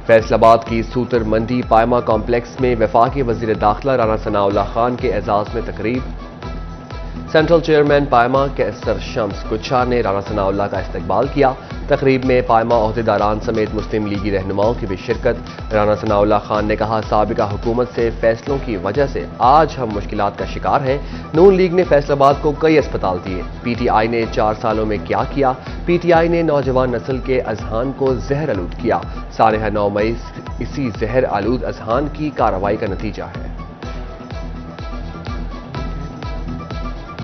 فیصل آباد کی سوتر منڈی پائما کمپلیکس میں وفاقی وزیر داخلہ رانا ثناء اللہ خان کے اعزاز میں تقریب۔ سینٹرل چیئرمین پائما کیسر شمس کچھا نے رانا ثناء اللہ کا استقبال کیا۔ تقریب میں پائما عہدیداران سمیت مسلم لیگی رہنماؤں کی بھی شرکت۔ رانا ثناء اللہ خان نے کہا، سابقہ حکومت سے فیصلوں کی وجہ سے آج ہم مشکلات کا شکار ہیں۔ نون لیگ نے فیصل آباد کو کئی اسپتال دیے۔ پی ٹی آئی نے 4 سالوں میں کیا کیا؟ پی ٹی آئی نے نوجوان نسل کے اذہان کو زہر آلود کیا۔ سانحہ 9 مئی اسی زہر آلود اذہان کی کارروائی کا نتیجہ ہے۔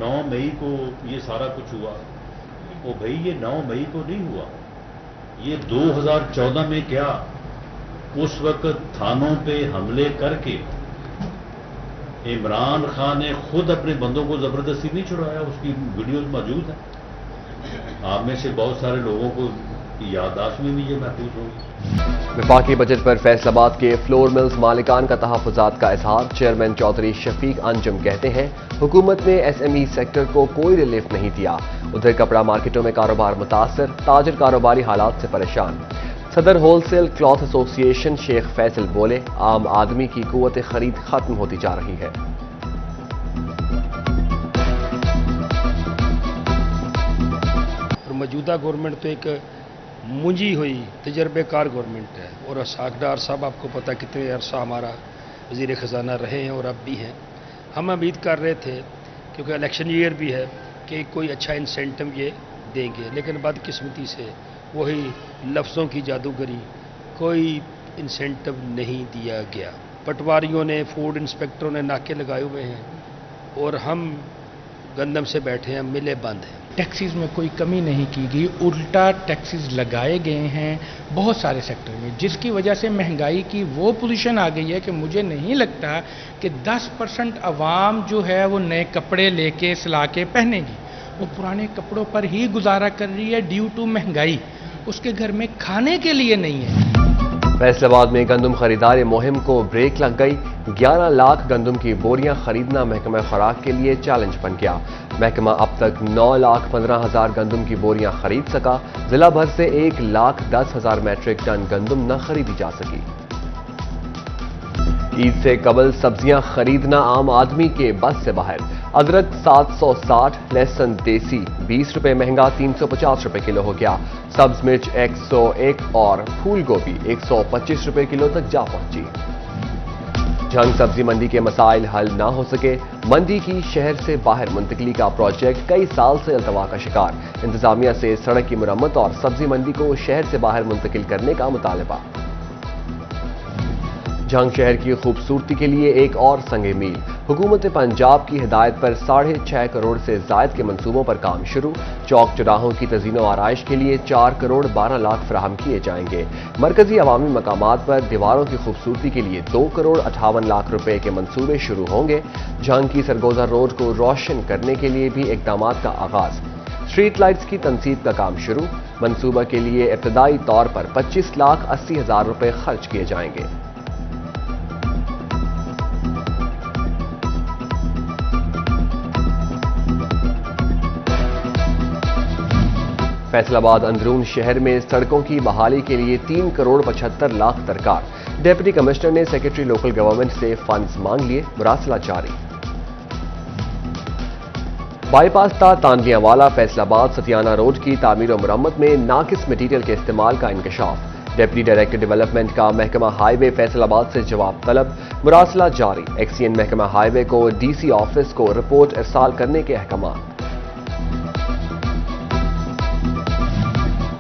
9 مئی کو یہ سارا کچھ ہوا، وہ بھائی یہ 9 مئی کو نہیں ہوا، یہ 2014 میں کیا اس وقت تھانوں پہ حملے کر کے عمران خان نے خود اپنے بندوں کو زبردستی نہیں چھڑایا، اس کی ویڈیوز موجود ہیں۔ آپ میں سے بہت سارے لوگوں کو یادداشت میں بھی یہ محفوظ ہوگی۔ وفاقی بجٹ پر فیصل آباد کے فلور ملز مالکان کا تحفظات کا اظہار۔ چیئرمین چودھری شفیق انجم کہتے ہیں، حکومت نے ایس ایم ای سیکٹر کو کوئی ریلیف نہیں دیا۔ ادھر کپڑا مارکیٹوں میں کاروبار متاثر، تاجر کاروباری حالات سے پریشان۔ صدر ہول سیل کلاتھ ایسوسی ایشن شیخ فیصل بولے، عام آدمی کی قوت خرید ختم ہوتی جا رہی ہے۔ موجودہ گورنمنٹ تو ایک منجھی ہوئی تجربے کار گورنمنٹ ہے، اور اسحاق ڈار صاحب آپ کو پتہ کتنے عرصہ ہمارا وزیر خزانہ رہے ہیں اور اب بھی ہیں۔ ہم امید کر رہے تھے کیونکہ الیکشن ایئر بھی ہے کہ کوئی اچھا انسینٹو یہ دیں گے، لیکن بدقسمتی سے وہی لفظوں کی جادوگری، کوئی انسینٹو نہیں دیا گیا۔ پٹواریوں نے، فوڈ انسپیکٹروں نے ناکے لگائے ہوئے ہیں اور ہم گندم سے بیٹھے ہیں، ملیں بند ہیں۔ ٹیکسز میں کوئی کمی نہیں کی گئی، الٹا ٹیکسز لگائے گئے ہیں بہت سارے سیکٹر میں، جس کی وجہ سے مہنگائی کی وہ پوزیشن آ گئی ہے کہ مجھے نہیں لگتا کہ 10% عوام جو ہے وہ نئے کپڑے لے کے سلا کے پہنے گی، وہ پرانے کپڑوں پر ہی گزارا کر رہی ہے ڈیو ٹو مہنگائی، اس کے گھر میں کھانے کے لیے نہیں ہے۔ فیصل آباد میں گندم خریداری مہم کو بریک لگ گئی۔ 11 لاکھ گندم کی بوریاں خریدنا محکمہ خوراک کے لیے چیلنج بن گیا۔ محکمہ اب تک 9,15,000 گندم کی بوریاں خرید سکا۔ ضلع بھر سے 1,10,000 میٹرک ٹن گندم نہ خریدی جا سکی۔ عید سے قبل سبزیاں خریدنا عام آدمی کے بس سے باہر۔ ادرک 760، لہسن دیسی 20 روپے مہنگا 350 روپے کلو ہو گیا۔ سبز مرچ 101 اور پھول گوبھی 125 روپے کلو تک جا پہنچی۔ جھنگ سبزی منڈی کے مسائل حل نہ ہو سکے۔ منڈی کی شہر سے باہر منتقلی کا پروجیکٹ کئی سال سے التوا کا شکار۔ انتظامیہ سے سڑک کی مرمت اور سبزی منڈی کو شہر سے باہر منتقل کرنے کا مطالبہ۔ جھنگ شہر کی خوبصورتی کے لیے ایک اور سنگ میل۔ حکومت پنجاب کی ہدایت پر 6.5 کروڑ سے زائد کے منصوبوں پر کام شروع۔ چوک چوراہوں کی تزئین و آرائش کے لیے 4 کروڑ 12 لاکھ فراہم کیے جائیں گے۔ مرکزی عوامی مقامات پر دیواروں کی خوبصورتی کے لیے 2 کروڑ 58 لاکھ روپے کے منصوبے شروع ہوں گے۔ جھنگ کی سرگوزا روڈ کو روشن کرنے کے لیے بھی اقدامات کا آغاز۔ اسٹریٹ لائٹس کی تنصیب کا کام شروع۔ منصوبہ کے لیے ابتدائی طور پر 25,80,000 روپے خرچ کیے جائیں گے۔ فیصل آباد اندرون شہر میں سڑکوں کی بحالی کے لیے 3 کروڑ 75 لاکھ درکار۔ ڈپٹی کمشنر نے سیکرٹری لوکل گورنمنٹ سے فنڈز مانگ لیے، مراسلہ جاری۔ بائی پاس تا تاندیاں والا فیصل آباد ستیانہ روڈ کی تعمیر و مرمت میں ناقص مٹیریل کے استعمال کا انکشاف۔ ڈپٹی ڈائریکٹر ڈیولپمنٹ کا محکمہ ہائی وے فیصل آباد سے جواب طلب، مراسلہ جاری۔ ایکسین محکمہ ہائی وے کو ڈی سی آفس کو رپورٹ ارسال کرنے کے احکامات۔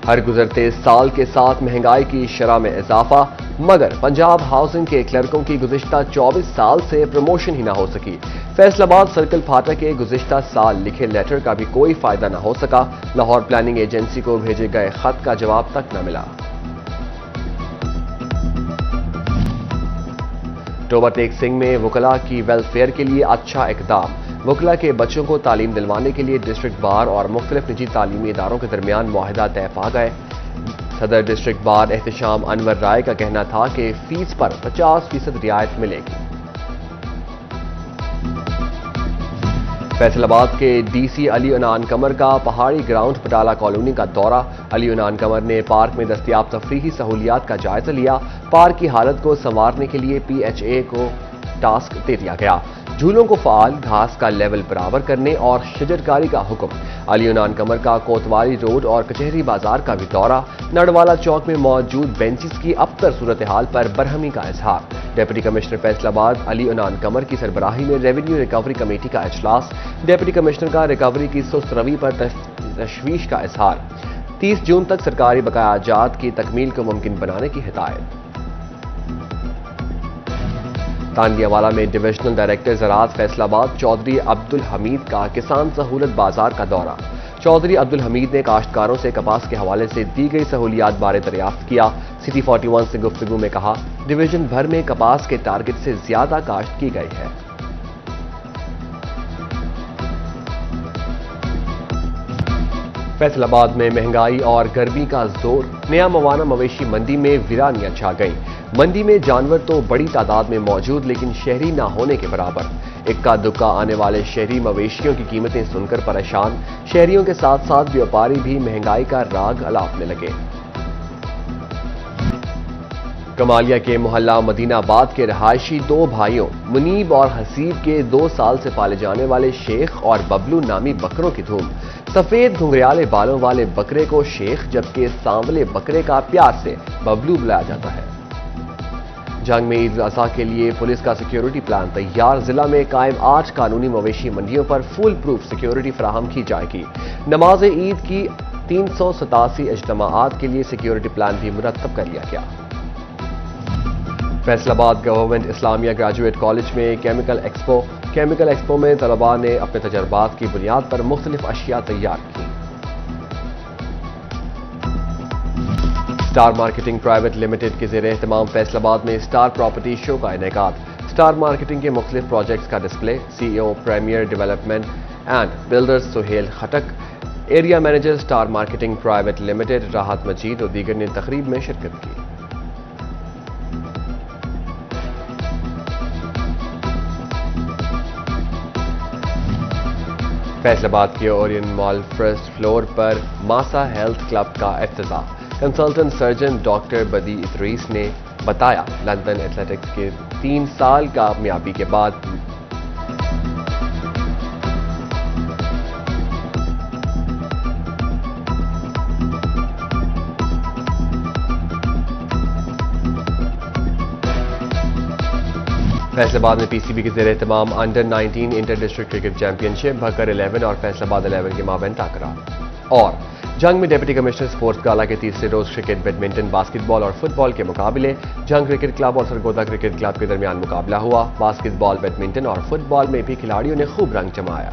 ہر گزرتے سال کے ساتھ مہنگائی کی شرح میں اضافہ، مگر پنجاب ہاؤسنگ کے کلرکوں کی گزشتہ 24 سال سے پروموشن ہی نہ ہو سکی۔ فیصل آباد سرکل پھاٹک کے گزشتہ سال لکھے لیٹر کا بھی کوئی فائدہ نہ ہو سکا۔ لاہور پلاننگ ایجنسی کو بھیجے گئے خط کا جواب تک نہ ملا۔ ٹوبہ ٹیک سنگھ میں وکلاء کی ویلفیئر کے لیے اچھا اقدام۔ وکلاء کے بچوں کو تعلیم دلوانے کے لیے ڈسٹرکٹ بار اور مختلف نجی تعلیمی اداروں کے درمیان معاہدہ طے پا گئے۔ صدر ڈسٹرکٹ بار احتشام انور رائے کا کہنا تھا کہ فیس پر 50% رعایت ملے گی۔ فیصل آباد کے ڈی سی علی عنان قمر کا پہاڑی گراؤنڈ پٹالہ کالونی کا دورہ۔ علی عنان قمر نے پارک میں دستیاب تفریحی سہولیات کا جائزہ لیا۔ پارک کی حالت کو سنوارنے کے لیے پی ایچ اے کو ٹاسک دے دیا گیا۔ جھولوں کو فعال، گھاس کا لیول برابر کرنے اور شجرکاری کا حکم۔ علی عنان قمر کا کوتوالی روڈ اور کچہری بازار کا بھی دورہ۔ نڑوالا چوک میں موجود بینچز کی ابتر صورتحال پر برہمی کا اظہار۔ ڈپٹی کمشنر فیصل آباد علی عنان قمر کی سربراہی میں ریونیو ریکوری کمیٹی کا اجلاس۔ ڈپٹی کمشنر کا ریکوری کی سست روی پر تشویش کا اظہار۔ 30 جون تک سرکاری بقایا جات کی تکمیل کو ممکن بنانے کی ہدایت۔ تانگیاوالا میں ڈویژنل ڈائریکٹر زراعت فیصل آباد چودھری عبدالحمید کا کسان سہولت بازار کا دورہ۔ چودھری عبدالحمید نے کاشتکاروں سے کپاس کے حوالے سے دی گئی سہولیات بارے دریافت کیا۔ سٹی 41 سے گفتگو میں کہا، ڈویژن بھر میں کپاس کے ٹارگٹ سے زیادہ کاشت کی گئی ہے۔ فیصل آباد میں مہنگائی اور گرمی کا زور، نیا موانہ مویشی منڈی میں ویرانیاں چھا گئیں۔ منڈی میں جانور تو بڑی تعداد میں موجود لیکن شہری نہ ہونے کے برابر۔ اکا دکا آنے والے شہری مویشیوں کی قیمتیں سن کر پریشان۔ شہریوں کے ساتھ ساتھ بیوپاری بھی مہنگائی کا راگ الاپنے لگے۔ کمالیہ کے محلہ مدینہ آباد کے رہائشی 2 بھائیوں منیب اور حسیب کے 2 سال سے پالے جانے والے شیخ اور ببلو نامی بکروں کی دھوم۔ سفید گھنگریالے بالوں والے بکرے کو شیخ جبکہ سانولے بکرے کا پیار سے ببلو بلایا جاتا ہے۔ جنگ میں عید الاضحیٰ کے لیے پولیس کا سیکیورٹی پلان تیار۔ ضلع میں قائم 8 قانونی مویشی منڈیوں پر فول پروف سیکیورٹی فراہم کی جائے گی۔ نماز عید کی 387 اجتماعات کے لیے سیکیورٹی پلان بھی مرتب کر لیا گیا۔ فیصل آباد گورنمنٹ اسلامیہ گریجویٹ کالج میں کیمیکل ایکسپو میں طلباء نے اپنے تجربات کی بنیاد پر مختلف اشیاء تیار کی۔ اسٹار مارکیٹنگ پرائیویٹ لمیٹڈ کے زیر اہتمام فیصل آباد میں اسٹار پراپرٹی شو کا انعقاد۔ اسٹار مارکیٹنگ کے مختلف پروجیکٹس کا display. C E O premier development and builders Sohail Khattak, area manager star marketing private limited Rahat Majeed اور دیگر نے تقریب میں شرکت کی۔ فیصل آباد کے اورین مال فرسٹ فلور پر ماسا ہیلتھ کلب کا افتتاح۔ کنسلٹنٹ سرجن ڈاکٹر بدی ادریس نے بتایا، لندن ایتھلیٹکس کے 3 سال کامیابی کے بعد فیصل آباد میں پی سی بی کے زیر اہتمام under 19 inter district cricket championship Bhakkar 11 اور فیصل آباد 11 کے مابین ٹاکرا۔ اور جنگ میں ڈپٹی کمشنر سپورٹس گالا کے تیسرے روز کرکٹ، بیڈمنٹن، باسکٹ بال اور فٹ بال کے مقابلے۔ جنگ کرکٹ کلب اور سرگودا کرکٹ کلب کے درمیان مقابلہ ہوا۔ باسکٹ بال، بیڈمنٹن اور فٹ بال میں بھی کھلاڑیوں نے خوب رنگ جمایا۔